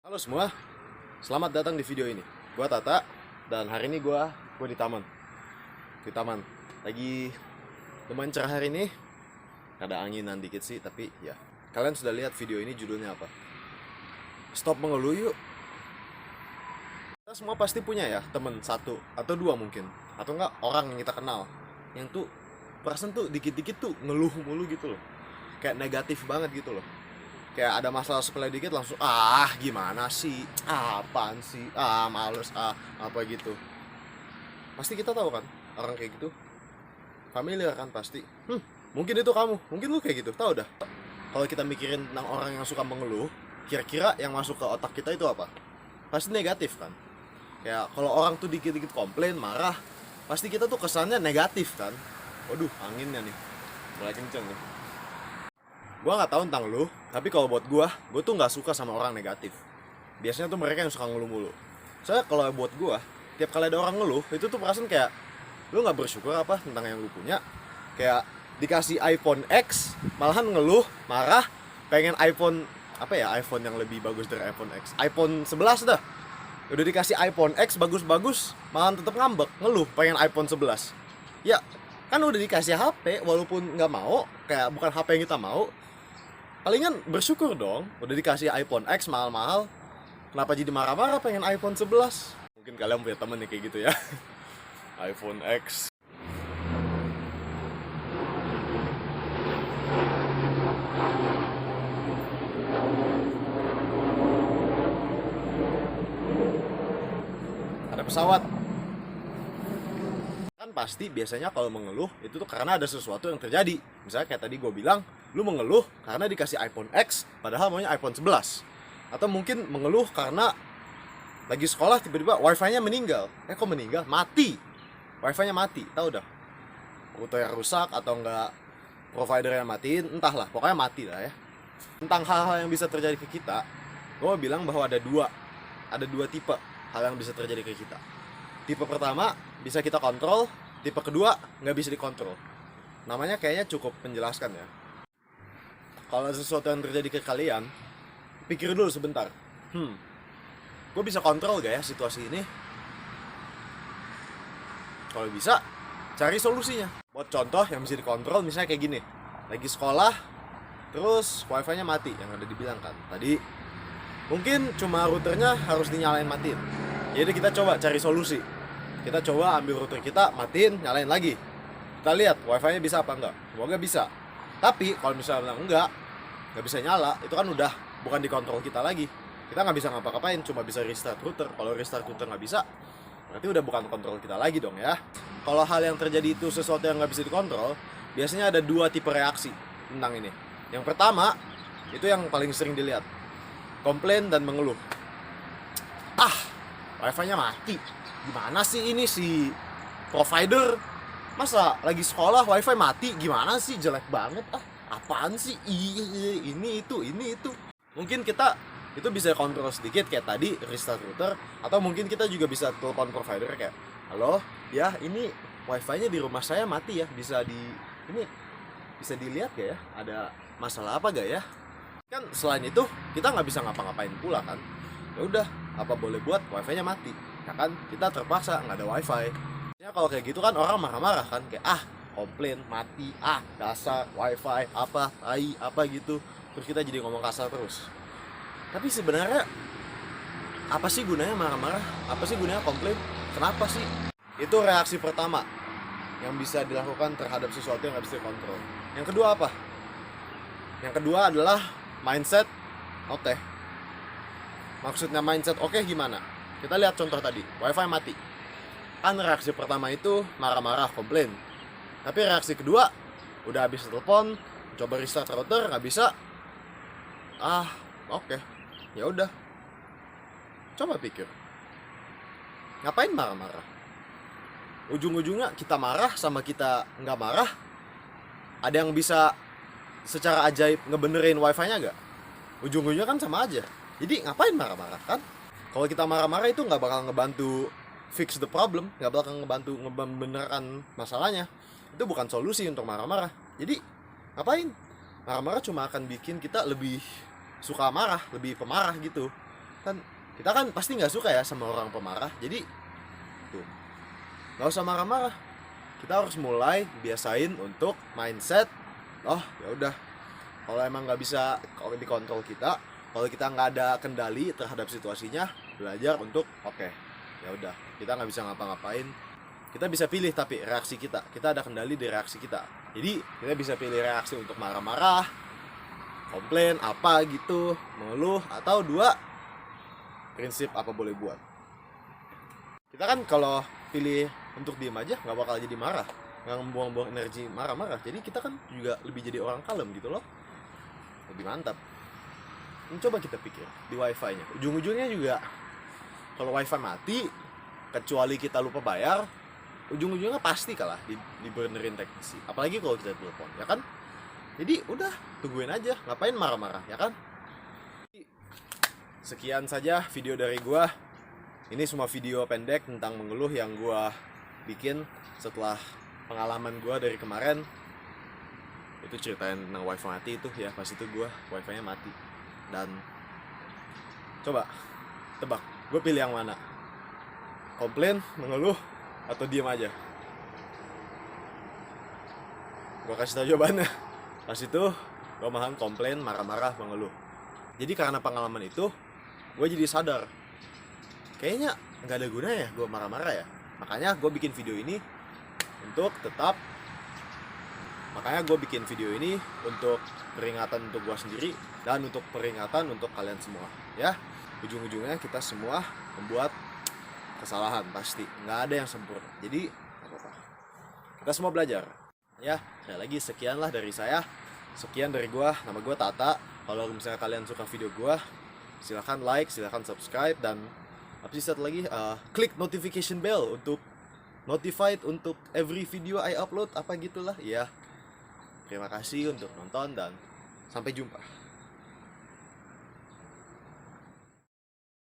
Halo semua, selamat datang di video ini. Gua Tata dan hari ini gua di taman. Di taman. Lagi lumayan cerah hari ini. Ada anginan dikit sih, tapi ya. Kalian sudah lihat video ini judulnya apa? Stop mengeluh yuk. Kita semua pasti punya ya temen satu atau dua mungkin, atau enggak orang yang kita kenal yang tuh perasaan tuh dikit-dikit tuh ngeluh mulu gitu loh. Kayak negatif banget gitu loh. Kayak ada masalah sepele dikit langsung gimana sih, apaan sih, males, apa gitu. Pasti kita tahu kan orang kayak gitu, familiar kan pasti. Mungkin itu kamu, mungkin lu kayak gitu, tahu dah. Kalau kita mikirin tentang orang yang suka mengeluh, kira-kira yang masuk ke otak kita itu apa? Pasti negatif kan. Kayak kalau orang tuh dikit-dikit komplain, marah, pasti kita tuh kesannya negatif kan. Waduh, anginnya nih mulai kenceng nih. Gua nggak tahu tentang lu, tapi kalau buat gua tuh nggak suka sama orang negatif. Biasanya tuh mereka yang suka ngeluh mulu. Soalnya kalau buat gua, tiap kali ada orang ngeluh, itu tuh perasaan kayak lu nggak bersyukur apa tentang yang lu punya. Kayak dikasih iPhone X, malahan ngeluh, marah, pengen iPhone apa ya, iPhone yang lebih bagus dari iPhone X. iPhone 11 dah. Udah dikasih iPhone X bagus-bagus, malahan tetap ngambek, ngeluh, pengen iPhone 11. Ya, kan udah dikasih HP, walaupun nggak mau, kayak bukan HP yang kita mau, palingan bersyukur dong, udah dikasih iPhone X mahal-mahal. Kenapa jadi marah-marah pengen iPhone 11? Mungkin kalian punya temen nih kayak gitu ya. iPhone X. Ada pesawat. Kan pasti biasanya kalau mengeluh itu tuh karena ada sesuatu yang terjadi. Misalnya kayak tadi gue bilang, lu mengeluh karena dikasih iPhone X padahal maunya iPhone 11. Atau mungkin mengeluh karena lagi sekolah tiba-tiba wifi-nya meninggal. Kok meninggal? Mati. Wifi-nya mati, tahu dah. Router rusak atau enggak provider yang matiin, entahlah, pokoknya mati lah ya. Tentang hal-hal yang bisa terjadi ke kita, gue bilang bahwa ada dua tipe hal yang bisa terjadi ke kita. Tipe pertama bisa kita kontrol, tipe kedua nggak bisa dikontrol. Namanya kayaknya cukup menjelaskan ya. Kalau sesuatu yang terjadi ke kalian, pikir dulu sebentar. Gue bisa kontrol gak ya situasi ini? Kalau bisa, cari solusinya. Buat contoh yang bisa dikontrol, misalnya kayak gini. Lagi sekolah, terus wifi-nya mati, yang ada dibilang kan tadi. Mungkin cuma routernya harus dinyalain matiin. Jadi kita coba cari solusi. Kita coba ambil router kita, matiin, nyalain lagi. Kita lihat wifi-nya bisa apa enggak. Semoga bisa. Tapi kalau misalnya enggak bisa nyala, itu kan udah bukan dikontrol kita lagi. Kita nggak bisa ngapa-ngapain, cuma bisa restart router. Kalau restart router nggak bisa, berarti udah bukan kontrol kita lagi dong ya. Kalau hal yang terjadi itu sesuatu yang nggak bisa dikontrol, biasanya ada dua tipe reaksi tentang ini. Yang pertama, itu yang paling sering dilihat. Komplain dan mengeluh. Wifi-nya mati. Gimana sih ini si provider? Masa lagi sekolah wifi mati? Gimana sih, jelek banget. Apaan sih? Ini itu. Mungkin kita itu bisa kontrol sedikit kayak tadi restart router, atau mungkin kita juga bisa telepon provider kayak, halo ya, ini wifi-nya di rumah saya mati ya, bisa dilihat gak ya, ada masalah apa gak ya? Kan selain itu kita nggak bisa ngapa-ngapain pula kan. Ya udah, apa boleh buat wifi-nya mati ya kan, kita terpaksa nggak ada wifi ya. Kalau kayak gitu kan orang marah-marah kan, kayak komplain mati, dasar wifi apa gitu, terus kita jadi ngomong kasar terus. Tapi sebenarnya apa sih gunanya marah-marah? Apa sih gunanya komplain? Kenapa sih? Itu reaksi pertama yang bisa dilakukan terhadap sesuatu yang nggak bisa dikontrol. Yang kedua apa? Yang kedua adalah mindset oke. Maksudnya mindset oke gimana? Kita lihat contoh tadi, wifi mati. Kan reaksi pertama itu marah-marah, komplain. Tapi reaksi kedua, udah habis telepon, coba restart router, nggak bisa. Oke. Ya udah, coba pikir, ngapain marah-marah? Ujung-ujungnya kita marah sama kita nggak marah, ada yang bisa secara ajaib ngebenerin wifi-nya nggak? Ujung-ujungnya kan sama aja. Jadi ngapain marah-marah kan? Kalau kita marah-marah itu nggak bakal ngebantu fix the problem, nggak bakal ngebantu ngebenerkan masalahnya. Itu bukan solusi untuk marah-marah. Jadi ngapain? Marah-marah cuma akan bikin kita lebih suka marah, lebih pemarah gitu. Kan kita kan pasti nggak suka ya sama orang pemarah. Jadi tuh, nggak usah marah-marah. Kita harus mulai biasain untuk mindset, oh ya udah, kalau emang nggak bisa kalau dikontrol kita, kalau kita nggak ada kendali terhadap situasinya, belajar untuk oke, ya udah, kita nggak bisa ngapa-ngapain, kita bisa pilih tapi reaksi kita ada kendali di reaksi kita. Jadi kita bisa pilih reaksi untuk marah-marah, komplain apa gitu, mengeluh, atau dua, prinsip apa boleh buat. Kita kan kalau pilih untuk diem aja nggak bakal jadi marah, nggak membuang-buang energi marah-marah. Jadi kita kan juga lebih jadi orang kalem gitu loh, lebih mantap. Coba kita pikir di wifi nya, ujung-ujungnya juga kalau wifi mati, kecuali kita lupa bayar, ujung-ujungnya pasti kalah di benerin teknisi. Apalagi kalau kita telepon, ya kan? Jadi udah, tungguin aja, ngapain marah-marah, ya kan? Sekian saja video dari gua. Ini semua video pendek tentang mengeluh yang gua bikin setelah pengalaman gua dari kemarin. Itu ceritain tentang wifi mati itu ya, pas itu gua wifi nya mati. Dan coba tebak, gue pilih yang mana? Komplain, mengeluh, atau diem aja? Gue kasih tau jawabannya. Pas itu gue malahan komplain, marah-marah, mengeluh. Jadi karena pengalaman itu, gue jadi sadar, kayaknya nggak ada gunanya ya gue marah-marah ya. Makanya gue bikin video ini untuk tetap, makanya gue bikin video ini untuk peringatan untuk gue sendiri dan untuk peringatan untuk kalian semua ya. Ujung-ujungnya kita semua membuat kesalahan, pasti nggak ada yang sempurna, jadi apa-apa, kita semua belajar ya. Sekali lagi sekianlah dari saya, sekian dari gue, nama gue Tata. Kalau misalnya kalian suka video gue, silahkan like, silahkan subscribe, dan apa sih satu lagi, klik notification bell untuk notified untuk every video I upload, apa gitulah ya. Terima kasih untuk nonton dan sampai jumpa.